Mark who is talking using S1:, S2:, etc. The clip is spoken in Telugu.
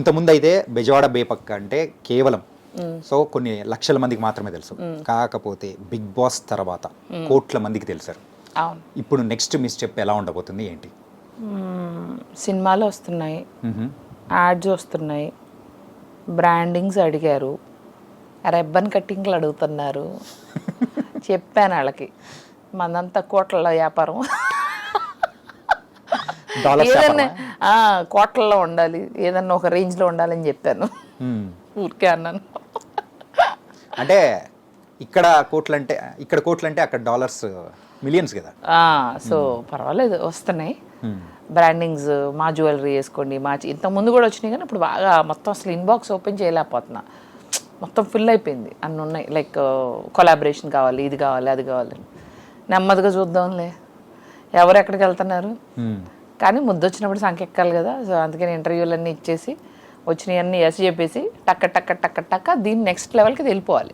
S1: ఇంతకుముందు అయితే బెజవాడ బేపక్క అంటే కేవలం సో కొన్ని లక్షల మందికి మాత్రమే తెలుసు. కాకపోతే బిగ్ బాస్ తర్వాత కోట్ల మందికి తెలుసారు.
S2: అవును.
S1: ఇప్పుడు నెక్స్ట్ మీ స్టెప్ ఎలా ఉండబోతుంది ఏంటి?
S2: సినిమాలు వస్తున్నాయి, యాడ్స్ వస్తున్నాయి, బ్రాండింగ్స్ అడిగారు, రెబ్బన్ కట్టింగ్లు అడుగుతున్నారు. చెప్పాను వాళ్ళకి మనంతా కోట్ల వ్యాపారం, ఏదన్నా కోట్లలో ఉండాలి, ఏదన్నా ఒక రేంజ్లో ఉండాలని చెప్పాను. ఊరికే అన్నాను.
S1: అంటే ఇక్కడ కోట్లు అంటే అక్కడ డాలర్స్ మిలియన్స్ కదా.
S2: సో పర్వాలేదు, వస్తున్నాయి బ్రాండింగ్స్. మా జ్యువెలరీ వేసుకోండి, ఇంతకుముందు కూడా వచ్చినాయి కానీ ఇప్పుడు బాగా మొత్తం అసలు ఇన్బాక్స్ ఓపెన్ చేయలేకపోతున్నా, మొత్తం ఫుల్ అయిపోయింది. అన్నీ ఉన్నాయి, లైక్ కొలాబరేషన్ కావాలి, ఇది కావాలి, అది కావాలి. నెమ్మదిగా చూద్దాంలే, ఎవరు ఎక్కడికి వెళ్తున్నారు. కానీ ముద్దు వచ్చినప్పుడు సంకెక్కాలి కదా. సో అందుకని ఇంటర్వ్యూలన్నీ ఇచ్చేసి వచ్చినవన్నీ ఎస్ చెప్పేసి టక్క టక్క టక్క టక్క దీన్ని నెక్స్ట్ లెవెల్కి వెళ్ళిపోవాలి.